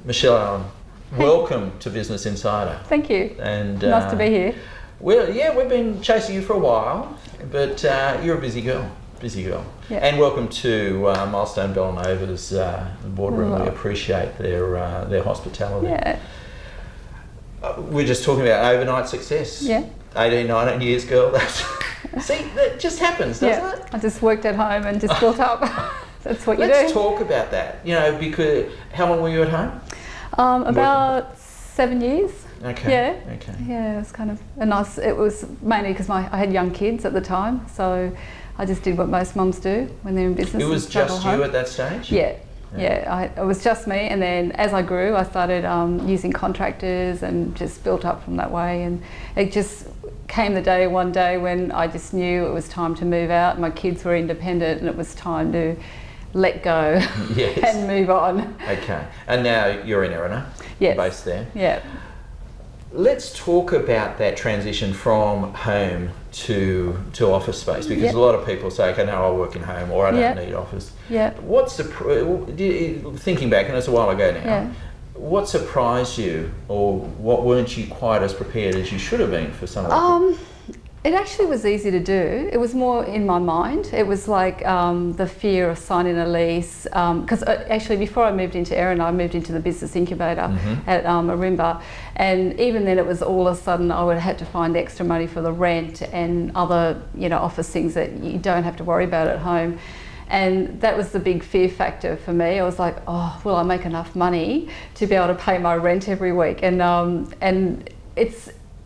Michelle Allen, welcome to Business Insider. Thank you. And nice to be here. Well, yeah, we've been chasing you for a while, but you're a busy girl. Yeah. And welcome to Milestone Bellanova's boardroom. We appreciate their hospitality. Yeah. We're just talking about overnight success. Yeah. 18, 19 years, girl. See, that just happens, doesn't it? I just worked at home and just built up. That's what you do. Let's talk about that. You know, because how long were you at home? About 7 years. Okay. Yeah. Okay. Yeah, it was kind of a nice. It was mainly because I had young kids at the time, so I just did what most mums do when they're in business. It was just you at that stage? Yeah. It was just me, and then as I grew I started using contractors and just built up from that way, and it just came one day when I just knew it was time to move out. My kids were independent and it was time to let go. Yes. And move on. Okay, and now you're in Erina, yes. Based there. Yeah. Let's talk about that transition from home to office space, because a lot of people say, okay, no, I work in home, or I don't need office. Yeah. What's thinking back, and it's a while ago now, what surprised you, or what weren't you quite as prepared as you should have been for some of it? It actually was easy to do. It was more in my mind. It was like the fear of signing a lease. Because actually before I moved into Erina, I moved into the business incubator at Arimba. And even then it was all of a sudden I would have had to find extra money for the rent and other, office things that you don't have to worry about at home. And that was the big fear factor for me. I was like, oh, will I make enough money to be able to pay my rent every week? And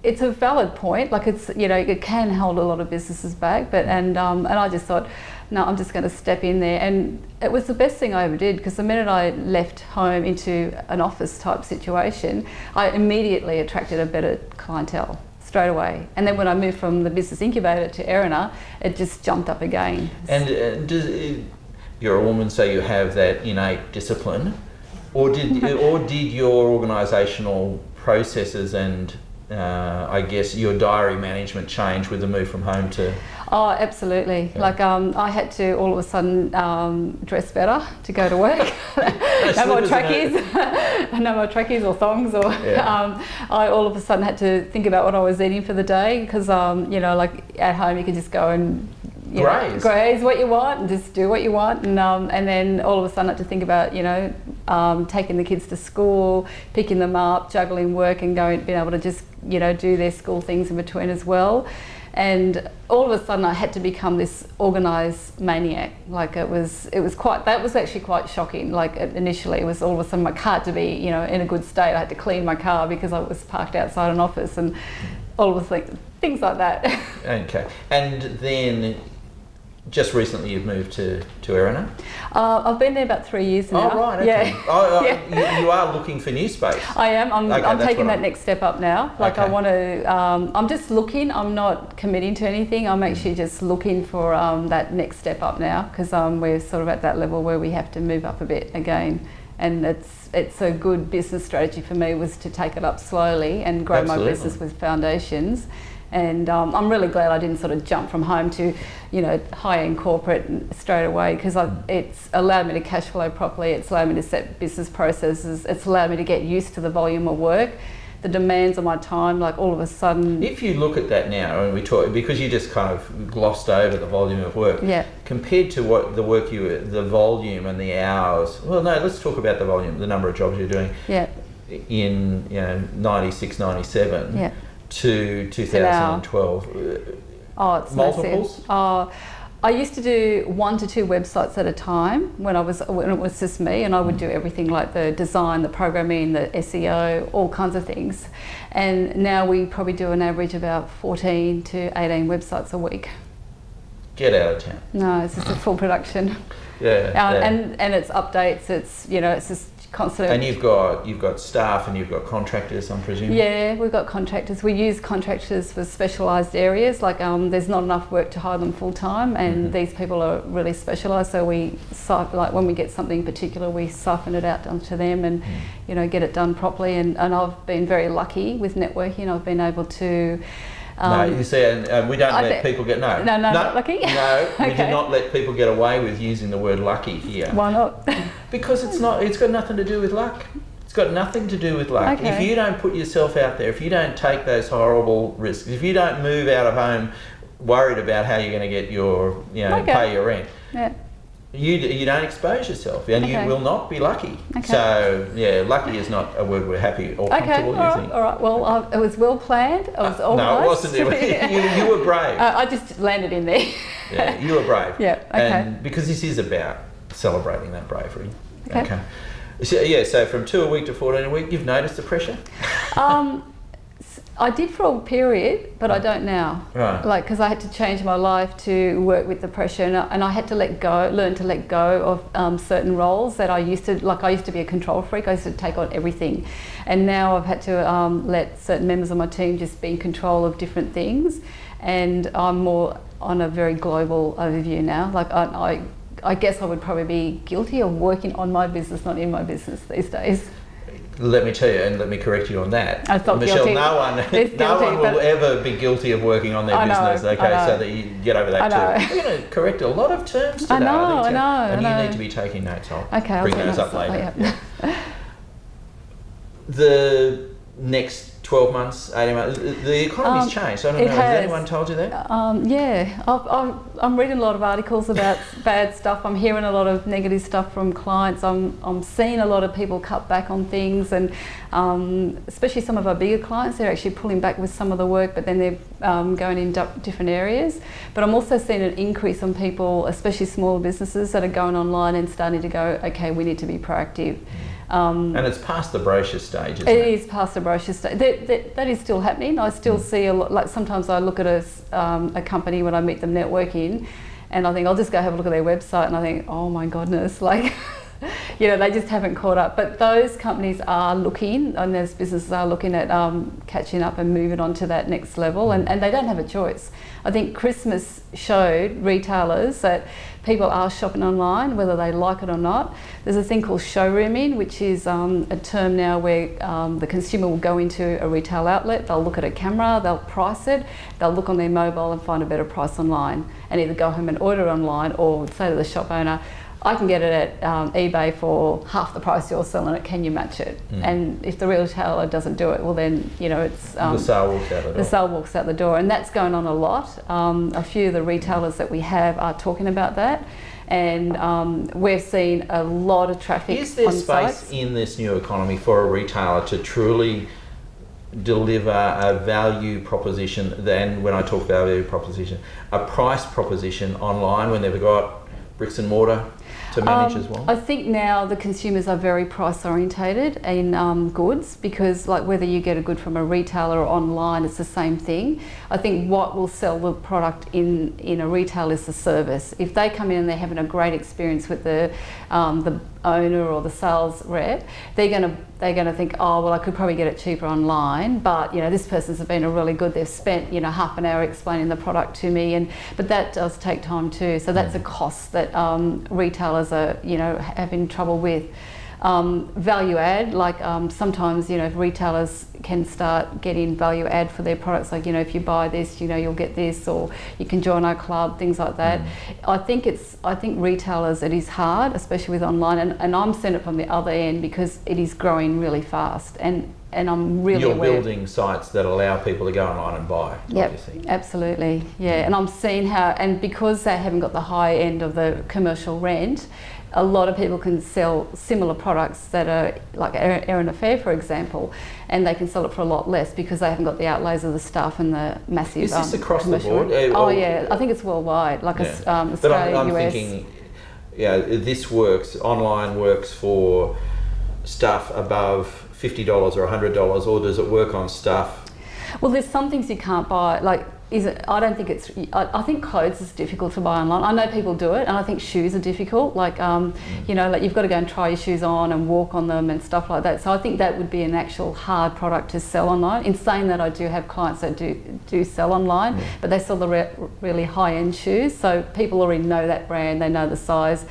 it's a valid point. Like it can hold a lot of businesses back. But and I just thought, no, I'm just going to step in there. And it was the best thing I ever did, because the minute I left home into an office type situation, I immediately attracted a better clientele straight away. And then when I moved from the business incubator to Erina, it just jumped up again. And you're a woman, so you have that innate discipline, or did your organisational processes and I guess your diary management change with the move from home to? Oh, absolutely. Yeah. Like I had to all of a sudden dress better to go to work. No more trackies or thongs, or I all of a sudden had to think about what I was eating for the day, because like at home you could just go and graze what you want and just do what you want, and then all of a sudden I had to think about taking the kids to school, picking them up, juggling work, and being able to just do their school things in between as well. And all of a sudden I had to become this organised maniac. Like that was actually quite shocking. Like initially it was all of a sudden my car had to be in a good state. I had to clean my car because I was parked outside an office, and all of a sudden things like that. Okay, and then just recently you've moved to Erina? I've been there about 3 years now. Oh, right, okay. Yeah. You are looking for new space? I am. I'm taking that next step up now. Like I want to, I'm just looking, I'm not committing to anything. I'm actually just looking for that next step up now, because we're sort of at that level where we have to move up a bit again. And it's a good business strategy for me, was to take it up slowly and grow my business with foundations. And I'm really glad I didn't sort of jump from home to, high-end corporate straight away, because it's allowed me to cash flow properly. It's allowed me to set business processes. It's allowed me to get used to the volume of work, the demands of my time. Like all of a sudden, if you look at that now, and we talk, because you just kind of glossed over the volume of work, compared to what the work the volume and the hours. Well, no, let's talk about the volume, the number of jobs you're doing. In 96, 97. To 2012. Oh, it's multiples? Massive. I used to do 1 to 2 websites at a time when it was just me, and I would do everything like the design, the programming, the SEO, all kinds of things. And now we probably do an average about 14 to 18 websites a week. Get out of town. No, it's just a full production. And it's updates. It's just constant. And you've got staff and you've got contractors, I'm presuming? Yeah, we've got contractors. We use contractors for specialised areas. Like there's not enough work to hire them full time, and these people are really specialised. So when we get something particular, we siphon it out onto them and get it done properly. And I've been very lucky with networking. I've been able to. No, you see, and we don't let people get No, not lucky. No, we do not let people get away with using the word lucky here. Why not? Because it's not. It's got nothing to do with luck. It's got nothing to do with luck. Okay. If you don't put yourself out there, if you don't take those horrible risks, if you don't move out of home worried about how you're going to get your, pay your rent, you don't expose yourself, and you will not be lucky. Okay. So lucky is not a word we're happy or comfortable using. All right. Well, it was well planned. I was organised. No, it wasn't. You were brave. I just landed in there. Yeah, you were brave. Yeah. Okay. And because this is about celebrating that bravery. Okay. So from 2 a week to 14 a week, you've noticed the pressure? I did for a period, but I don't now. Right. Like, because I had to change my life to work with the pressure, and I had to learn to let go of certain roles that I used to, like I used to be a control freak. I used to take on everything. And now I've had to let certain members of my team just be in control of different things. And I'm more on a very global overview now. Like I guess I would probably be guilty of working on my business, not in my business these days. Let me tell you, and let me correct you on that. I felt Michelle, guilty. no one will ever be guilty of working on their business, so that you get over that too. We're going to correct a lot of terms today. I know. And you need to be taking notes. I'll bring those up later. Yeah. The next 12 months, 18 months, the economy's changed. I don't know, has anyone told you that? I'm reading a lot of articles about bad stuff. I'm hearing a lot of negative stuff from clients. I'm seeing a lot of people cut back on things, and especially some of our bigger clients, they're actually pulling back with some of the work, but then they're going in different areas. But I'm also seeing an increase on people, especially smaller businesses, that are going online and starting to go, okay, we need to be proactive. And it's past the brochure stage, isn't it? It is past the brochure stage. That is still happening. I still see a lot, like sometimes I look at a company when I meet them networking, and I think I'll just go have a look at their website, and I think, oh my goodness, like, they just haven't caught up. But those companies are looking, and those businesses are looking at catching up and moving on to that next level, and they don't have a choice. I think Christmas showed retailers that people are shopping online, whether they like it or not. There's a thing called showrooming, which is a term now where the consumer will go into a retail outlet, they'll look at a camera, they'll price it, they'll look on their mobile and find a better price online, and either go home and order online, or say to the shop owner, I can get it at eBay for half the price you're selling it, can you match it? And if the retailer doesn't do it, well then, it's... the sale walks out the door. The sale walks out the door, and that's going on a lot. A few of the retailers that we have are talking about that, and we've seen a lot of traffic on sites. Is there space in this new economy for a retailer to truly deliver a value proposition, then when I talk value proposition, a price proposition online when they've got bricks and mortar to manage as well? I think now the consumers are very price orientated in goods, because like whether you get a good from a retailer or online, it's the same thing. I think what will sell the product in a retail is the service. If they come in and they're having a great experience with the owner or the sales rep, they're gonna think, oh well, I could probably get it cheaper online, but this person's been a really good. They've spent half an hour explaining the product to me, but that does take time too. So that's a cost that retailers are having trouble with. Value add, like sometimes retailers can start getting value add for their products, like if you buy this you'll get this, or you can join our club, things like that. I think retailers, it is hard, especially with online, and I'm seeing it from the other end because it is growing really fast, and I'm really aware. You're building sites that allow people to go online and buy. Yep, absolutely, yeah. And I'm seeing how, and because they haven't got the high end of the commercial rent, a lot of people can sell similar products that are like Air and Affair, for example, and they can sell it for a lot less because they haven't got the outlays of the staff and the massive. Is this across the board? Yeah, I think it's worldwide, like Australia, but I'm US. Thinking, this works. Online works for stuff above $50 or $100, or does it work on stuff? Well, there's some things you can't buy, like. I don't think it's. I think clothes is difficult to buy online. I know people do it, and I think shoes are difficult. Like, like you've got to go and try your shoes on and walk on them and stuff like that. So I think that would be an actual hard product to sell online. In saying that, I do have clients that do sell online, but they sell the really high-end shoes. So people already know that brand. They know the size.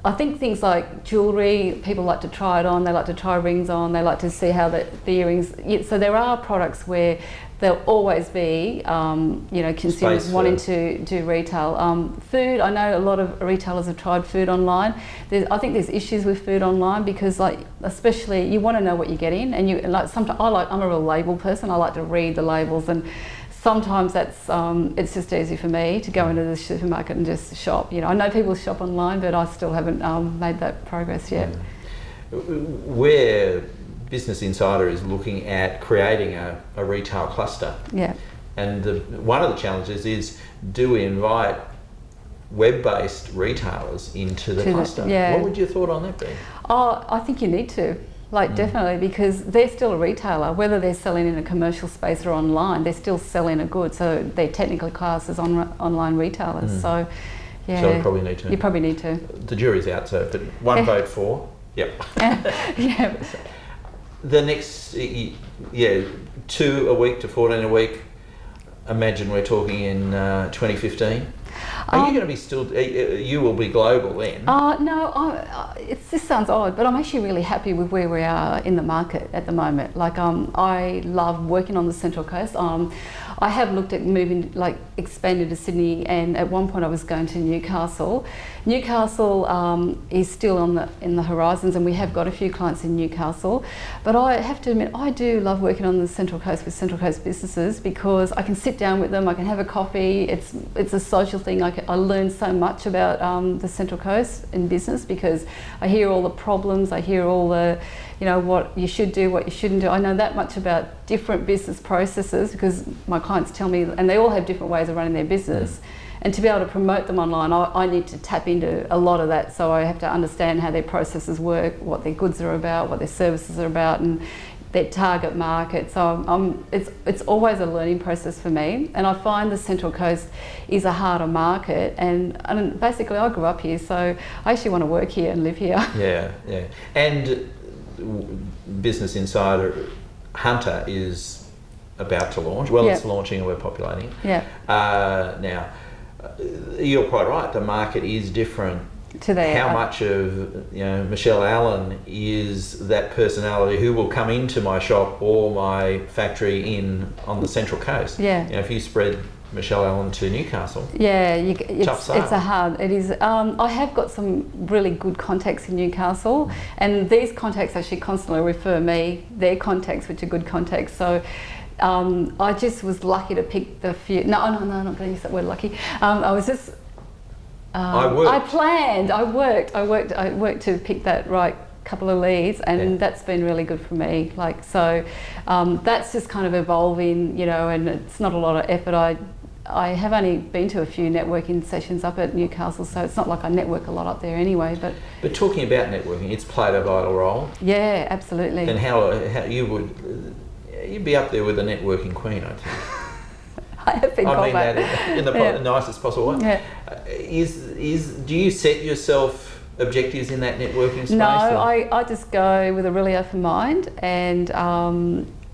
I think things like jewellery, people like to try it on, they like to try rings on, they like to see how the earrings... So there are products where there'll always be, consumers wanting to do retail. Food, I know a lot of retailers have tried food online. I think there's issues with food online because, especially you want to know what you're getting, and sometimes I'm a real label person. I like to read the labels, and sometimes that's it's just easy for me to go into the supermarket and just shop. I know people shop online, but I still haven't made that progress yet. Where Business Insider is looking at creating a retail cluster. Yeah. And one of the challenges is, do we invite web-based retailers into the cluster? What would your thought on that be? Oh, I think you need to. Definitely, because they're still a retailer, whether they're selling in a commercial space or online, they're still selling a good, so they're technically classed as online retailers. So, yeah. So you probably need to. The jury's out, so but one vote for. Yep. Yeah. The next, 2 a week to 14 a week. Imagine we're talking in 2015. Are you going to be still? You will be global then. No, this sounds odd, but I'm actually really happy with where we are in the market at the moment. I love working on the Central Coast. I have looked at expanding to Sydney, and at one point I was going to Newcastle. Newcastle is still in the horizons, and we have got a few clients in Newcastle. But I have to admit, I do love working on the Central Coast with Central Coast businesses because I can sit down with them, I can have a coffee. It's a social thing. I learn so much about the Central Coast in business because I hear all the problems, I hear all the, what you should do, what you shouldn't do. I know that much about different business processes because my clients tell me, and they all have different ways of running their business. And to be able to promote them online, I need to tap into a lot of that. So I have to understand how their processes work, what their goods are about, what their services are about, and their target market. So it's always a learning process for me. And I find the Central Coast is a harder market. And basically I grew up here, so I actually want to work here and live here. Yeah. And Business Insider Hunter is about to launch. Well, it's launching and we're populating it. Yeah. Now, you're quite right. The market is different. How much of Michelle Allen is that personality who will come into my shop or my factory on the Central Coast? Yeah. If you spread Michelle Allen to Newcastle. Yeah, it's a hard. It is. I have got some really good contacts in Newcastle, and these contacts actually constantly refer me their contacts, which are good contacts. So. I just was lucky to pick the few. No, I'm not going to use that word lucky. I was just. I worked to pick that right couple of leads, and that's been really good for me. That's just kind of evolving, and it's not a lot of effort. I have only been to a few networking sessions up at Newcastle, so it's not like I network a lot up there anyway. But talking about networking, it's played a vital role. Yeah, absolutely. And how you'd be up there with the networking queen, I think. I have been called that in the nicest possible way. Yeah. Do you set yourself objectives in that networking space? No, I just go with a really open mind, and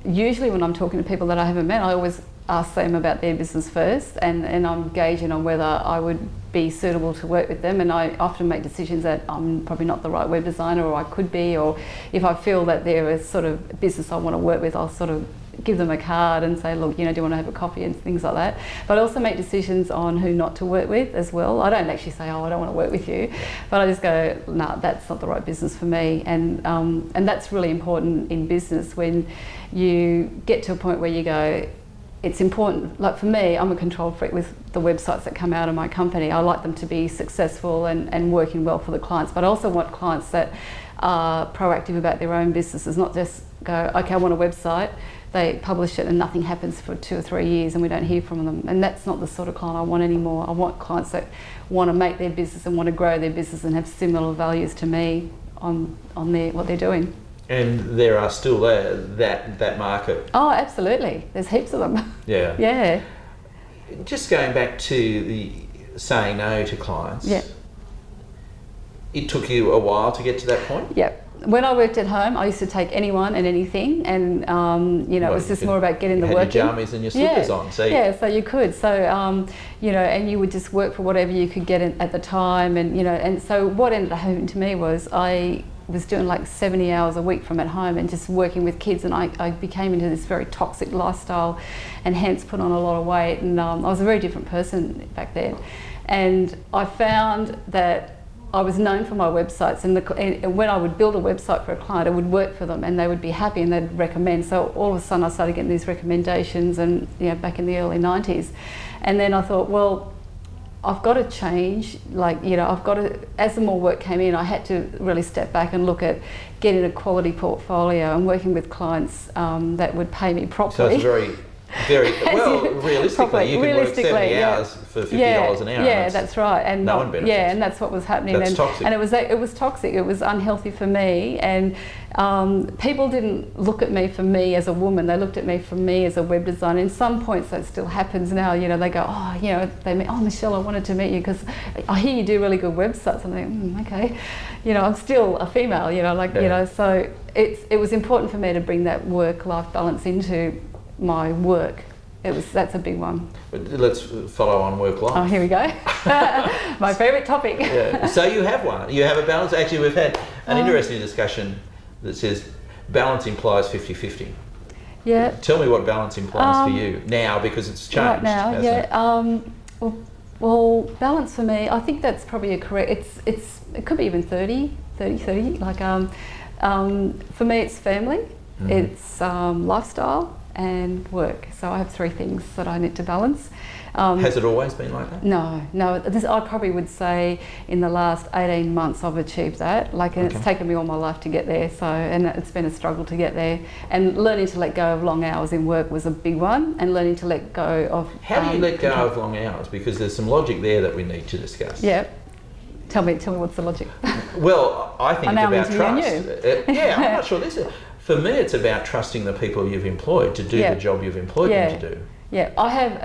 usually when I'm talking to people that I haven't met, I always ask them about their business first, and I'm gauging on whether I would be suitable to work with them, and I often make decisions that I'm probably not the right web designer, or I could be, or if I feel that they're a sort of business I want to work with, I'll sort of give them a card and say, look, do you want to have a coffee and things like that. But I also make decisions on who not to work with as well. I don't actually say, I don't want to work with you, but I just go, no, that's not the right business for me. And that's really important in business when you get to a point where you go, it's important, like for me, I'm a control freak with the websites that come out of my company. I like them to be successful and working well for the clients, but I also want clients that are proactive about their own businesses, not just go, okay, I want a website, they publish it and nothing happens for 2 or 3 years and we don't hear from them. And that's not the sort of client I want anymore. I want clients that want to make their business and want to grow their business and have similar values to me on what they're doing. And there are still that market. Oh, absolutely. There's heaps of them. Yeah. Yeah. Just going back to the saying no to clients. Yeah. It took you a while to get to that point? Yep. when I worked at home, I used to take anyone and anything, and you know, it was just more about getting the work in. You had your jammies and your slippers on, so so you could. So you know, and you would just work for whatever you could get at the time, and you know, and so what ended up happening to me was I was doing like 70 hours a week from at home and just working with kids, and I became into this very toxic lifestyle, and hence put on a lot of weight, and I was a very different person back then. And I found that I was known for my websites, and when I would build a website for a client, I would work for them and they would be happy and they'd recommend. So all of a sudden I started getting these recommendations, and you know, back in the early 90s. And then I thought, well, I've got to change, like, you know, I've got to, as the more work came in, I had to really step back and look at getting a quality portfolio and working with clients that would pay me properly. So it's very well, realistically, you can work 70 hours for $50 an hour. Yeah, that's right. And no one benefits. Yeah, and that's what was happening. That's toxic. And it was toxic. It was unhealthy for me. And people didn't look at me for me as a woman. They looked at me for me as a web designer. In some points, that still happens now. You know, they go, oh, you know, Michelle, I wanted to meet you because I hear you do really good websites. And I think, okay, you know, I'm still a female. You know, like you know, so it was important for me to bring that work-life balance into my work. That's a big one. Let's follow on work life. Oh, here we go. My favourite topic. Yeah. So you have one. You have a balance. Actually, we've had an interesting discussion that says balance implies 50-50. Yeah. Tell me what balance implies for you now, because it's changed. Right now, yeah. Well, balance for me, I think that's probably a correct. It could be even 30. Like for me, it's family, it's lifestyle, and work. So I have three things that I need to balance. Has it always been like that? No. I probably would say in the last 18 months I've achieved that. Like, and it's taken me all my life to get there. So, and it's been a struggle to get there. And learning to let go of long hours in work was a big one. And learning to let go of. How do you let go of long hours? Because there's some logic there that we need to discuss. Yeah. Tell me what's the logic? Well, I think it's about trust. Yeah, I'm not sure this is. For me, it's about trusting the people you've employed to do the job you've employed them to do. Yeah, I have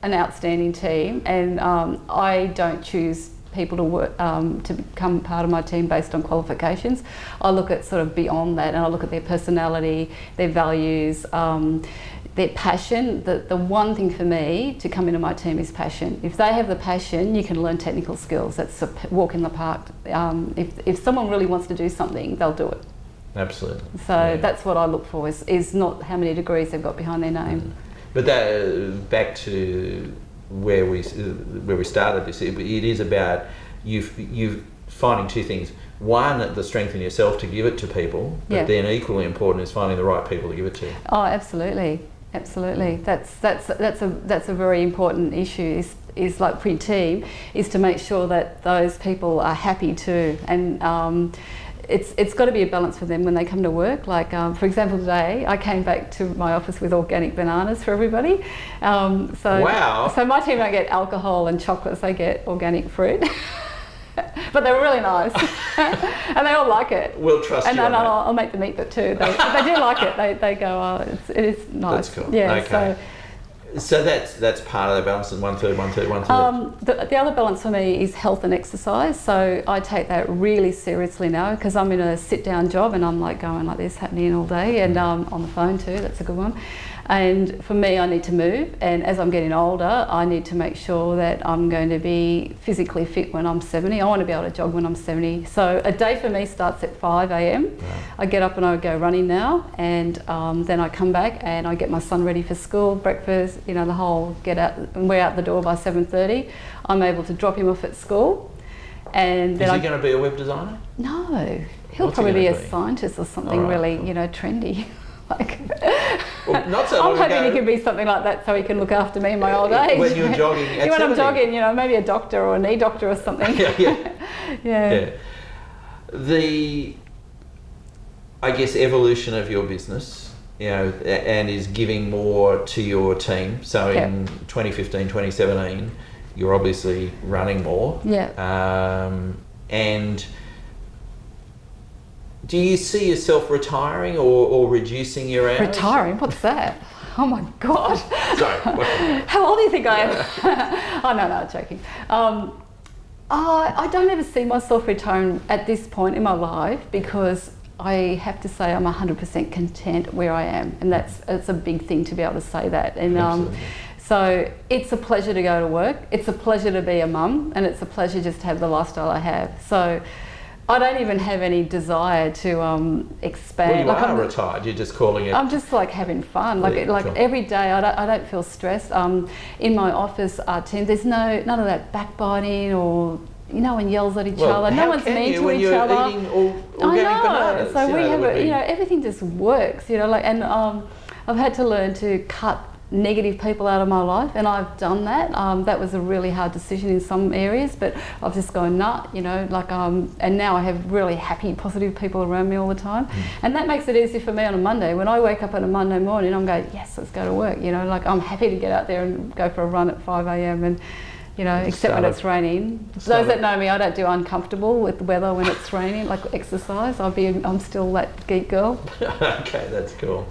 an outstanding team, and I don't choose people to work to become part of my team based on qualifications. I look at sort of beyond that, and I look at their personality, their values, their passion. The one thing for me to come into my team is passion. If they have the passion, you can learn technical skills. That's a walk in the park. If someone really wants to do something, they'll do it. Absolutely. So that's what I look for, is not how many degrees they've got behind their name. But that, back to where we started this, it is about you finding two things. One, the strength in yourself to give it to people, but then equally important is finding the right people to give it to. Oh, absolutely. That's a very important issue. Is like for your team, is to make sure that those people are happy too, and it's got to be a balance for them when they come to work. Like for example, today I came back to my office with organic bananas for everybody. Wow! So my team don't get alcohol and chocolates; they get organic fruit. But they were really nice, and they all like it. We'll trust you. And I'll make them eat it too. They do like it. They go, oh, it is nice. That's cool. Yeah. Okay. So that's part of the balance, and 1/3, 1/3, 1/3. The other balance for me is health and exercise. So I take that really seriously now, because I'm in a sit-down job and I'm like going like this, happening all day, and on the phone too. That's a good one. And for me, I need to move, and as I'm getting older, I need to make sure that I'm going to be physically fit when I'm 70. I want to be able to jog when I'm 70. So a day for me starts at 5 a.m. Right. I get up and I go running now, and then I come back and I get my son ready for school, breakfast, you know, the whole get out, and we're out the door by 7:30. I'm able to drop him off at school. And then is he going to be a web designer? No, he'll probably be a scientist or something really, you know, trendy. Well, not so I'm hoping he can be something like that so he can look after me in my old age. When you're jogging at 70. When I'm jogging, you know, maybe a doctor or a knee doctor or something. Yeah. The, I guess, evolution of your business, you know, and is giving more to your team. So in 2015, 2017, you're obviously running more. Yeah. And do you see yourself retiring or reducing your hours? Retiring? What's that? Oh my God. Sorry. How old do you think I am? Oh, no, I'm joking. I don't ever see myself retiring at this point in my life, because I have to say I'm 100% content where I am, and it's a big thing to be able to say that. And so it's a pleasure to go to work. It's a pleasure to be a mum, and it's a pleasure just to have the lifestyle I have. So I don't even have any desire to expand. Well, you are retired. You're just calling it. I'm just like having fun. Like every day, I don't feel stressed. In my office team, there's none of that backbiting or no one yells at each other. No one's mean to each other. Eating organic bananas, so we have everything just works. And I've had to learn to cut negative people out of my life, and I've done that. That was a really hard decision in some areas, but I've just gone and now I have really happy, positive people around me all the time, and that makes it easy for me on a Monday. When I wake up on a Monday morning, I'm going, yes, let's go to work. I'm happy to get out there and go for a run at 5 a.m. and except when it's raining. Those that know me, I don't do uncomfortable with the weather when it's raining, like exercise. I'm still that geek girl. Okay, that's cool.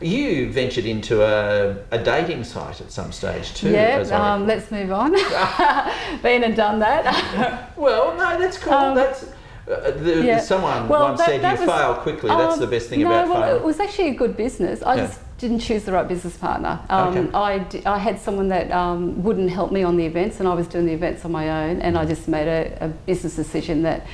You ventured into a dating site at some stage too. Yeah, let's move on. Been and done that. Well, no, that's cool. Someone once said you fail quickly. That's the best thing about failing. It was actually a good business. I just didn't choose the right business partner. I had someone that wouldn't help me on the events, and I was doing the events on my own, and I just made a business decision that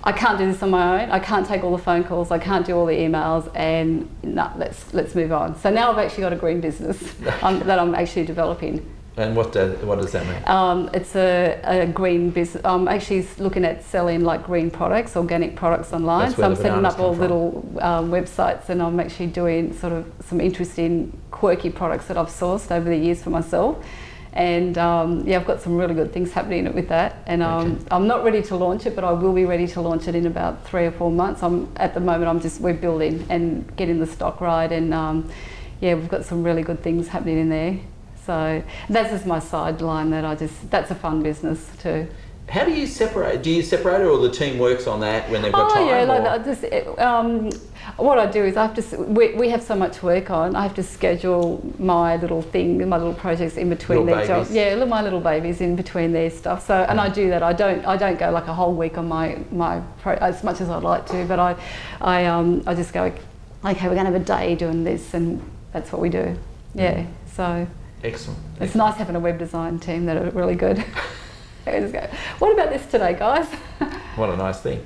I can't do this on my own. I can't take all the phone calls. I can't do all the emails, and let's move on. So now I've actually got a green business that I'm actually developing. And what does that mean? It's a green business. I'm actually looking at selling like green products, organic products online. That's where so I'm setting up all little websites, and I'm actually doing sort of some interesting, quirky products that I've sourced over the years for myself. And I've got some really good things happening with that. And I'm not ready to launch it, but I will be ready to launch it in about 3 or 4 months. At the moment, we're building and getting the stock right, and we've got some really good things happening in there. So that's just my sideline that's a fun business too. How do you separate? Do you separate it, or the team works on that when they've got time? What I do is I have to. We have so much work on. I have to schedule my little projects in between their jobs. Yeah, my little babies in between their stuff. So and I do that. I don't go like a whole week on my as much as I'd like to, but I just go, okay, we're going to have a day doing this, and that's what we do. Yeah. So. Excellent. It's nice having a web design team that are really good. Just go, what about this today, guys? What a nice thing.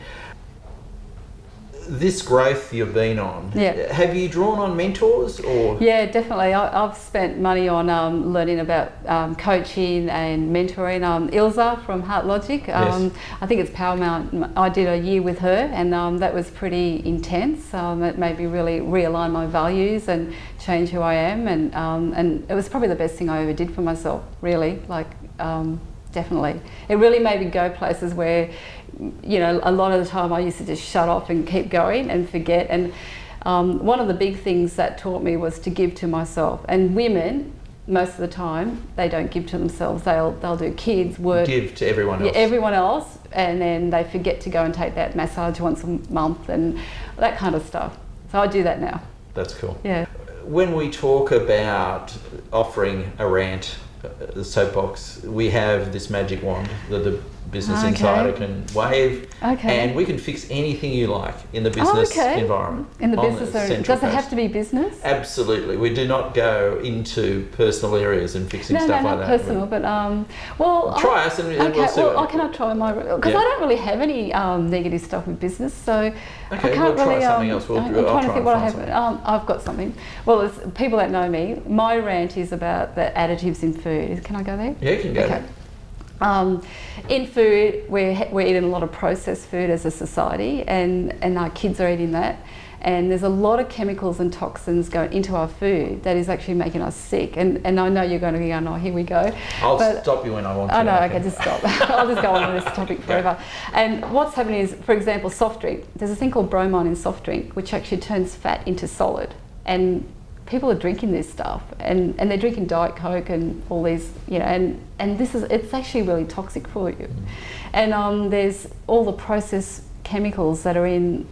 This growth you've been on, have you drawn on mentors or? Yeah, definitely. I've spent money on learning about coaching and mentoring. Ilza from Heart Logic, I think it's Paramount. I did a year with her, and that was pretty intense. It made me really realign my values and change who I am, and it was probably the best thing I ever did for myself, really. Definitely. It really made me go places where, a lot of the time I used to just shut off and keep going and forget. And one of the big things that taught me was to give to myself. And women, most of the time, they don't give to themselves. They'll do kids, work. Give to everyone else. Yeah, everyone else. And then they forget to go and take that massage once a month and that kind of stuff. So I do that now. That's cool. Yeah. When we talk about offering a rant, the soapbox, we have this magic wand that the Business Insider can wave, and we can fix anything you like in the business environment. In the business area. Does it have to be business? Absolutely. We do not go into personal areas and fixing stuff like that. No, not personal, but try us and we'll see. Well, can I try my? Because I don't really have any negative stuff with business, so I can't we'll really. Try something else. I'm trying to think what I have. I've got something. Well, it's, people that know me, my rant is about the additives in food. Can I go there? Yeah, you can go. In food, we're eating a lot of processed food as a society, and our kids are eating that. And there's a lot of chemicals and toxins going into our food that is actually making us sick. And I know you're going to be going, oh, here we go. I'll stop you when I want to. I know, okay, just stop. I'll just go on with this topic forever. And what's happening is, for example, soft drink. There's a thing called bromine in soft drink, which actually turns fat into solid. And people are drinking this stuff, and they're drinking Diet Coke and all these, and it's actually really toxic for you. And there's all the processed chemicals that are in,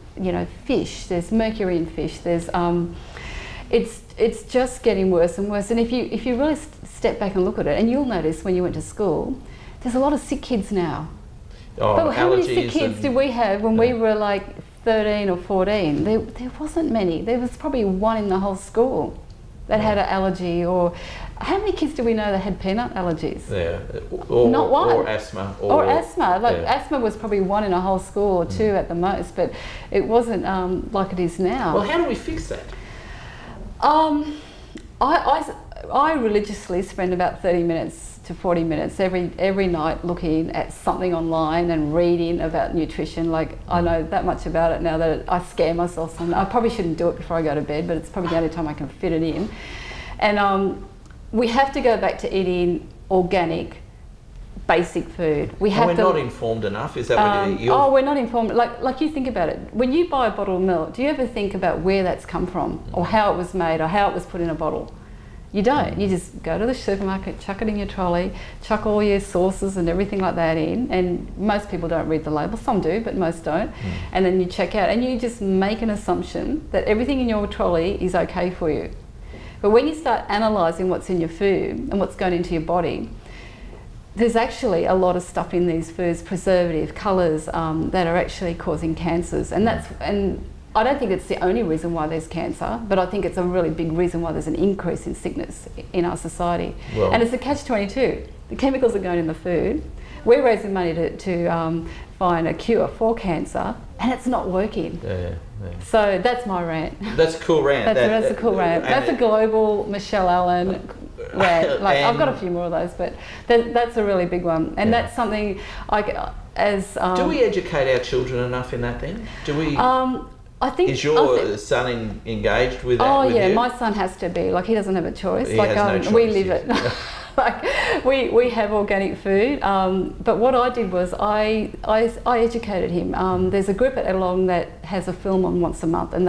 fish. There's mercury in fish. There's it's just getting worse and worse. And if you really step back and look at it, and you'll notice when you went to school, there's a lot of sick kids now. Oh, but how many sick kids did we have when we were like 13 or 14, there wasn't many. There was probably one in the whole school that had an allergy. Or how many kids do we know that had peanut allergies? Yeah, not one. Or asthma. Or asthma. Like asthma was probably one in a whole school or two at the most, but it wasn't like it is now. Well, how do we fix that? I religiously spend about 30 minutes to 40 minutes every night looking at something online and reading about nutrition. Like, I know that much about it now that I scare myself sometimes. I probably shouldn't do it before I go to bed, but it's probably the only time I can fit it in. And we have to go back to eating organic, basic food. We're not informed enough. Is that what you're... Oh, we're not informed. Like you think about it. When you buy a bottle of milk, do you ever think about where that's come from, or how it was made, or how it was put in a bottle? You don't. You just go to the supermarket, chuck it in your trolley, chuck all your sauces and everything like that in, and most people don't read the label. Some do, but most don't. And then you check out, and you just make an assumption that everything in your trolley is okay for you. But when you start analysing what's in your food and what's going into your body, there's actually a lot of stuff in these foods, preservative, colours, that are actually causing cancers. And I don't think it's the only reason why there's cancer, but I think it's a really big reason why there's an increase in sickness in our society. Well, and it's a catch-22. The chemicals are going in the food. We're raising money to find a cure for cancer, and it's not working. Yeah. So that's my rant. That's a cool rant. That's a cool rant. That's a global Michelle Allen rant. Like, I've got a few more of those, but that's a really big one. And that's something do we educate our children enough in that then? Do we... I think... Is your son engaged with that? Oh yeah, my son has to be. Like, he doesn't have a choice. He has no choice. We live it. Like, we have organic food. But what I did was I educated him. There's a group at Geelong that has a film on once a month, and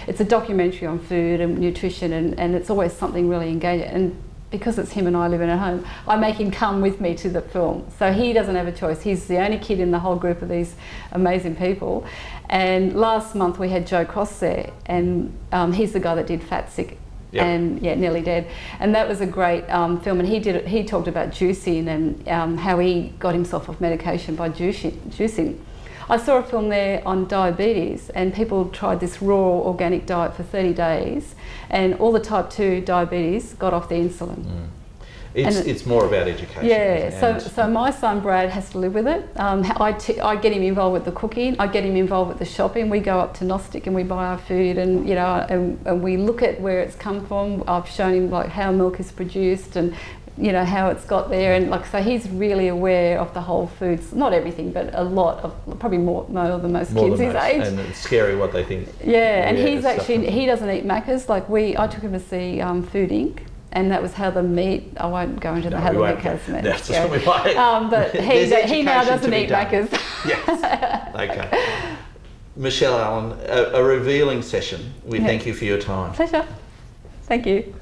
it's a documentary on food and nutrition, and it's always something really engaging. And because it's him and I living at home, I make him come with me to the film. So he doesn't have a choice. He's the only kid in the whole group of these amazing people. And last month we had Joe Cross there, and he's the guy that did Fat Sick. Yep. And Nearly Dead. And that was a great film, and he talked about juicing and how he got himself off medication by juicing. I saw a film there on diabetes, and people tried this raw organic diet for 30 days, and all the type 2 diabetes got off the insulin. It's more about education. Yeah, so my son Brad has to live with it. I get him involved with the cooking. I get him involved with the shopping. We go up to Gnostic and we buy our food, and and we look at where it's come from. I've shown him like how milk is produced and how it's got there, and so he's really aware of the whole foods. Not everything, but a lot of, probably more than most kids his age. And it's scary what they think. Yeah, and he doesn't eat Maccas. I took him to see Food Inc. And that was how the meat... I won't go into how the meat goes. That's what we like. But he now doesn't eat Maccas. Yes. Okay. Michelle Allen, a revealing session. We thank you for your time. Pleasure. Thank you.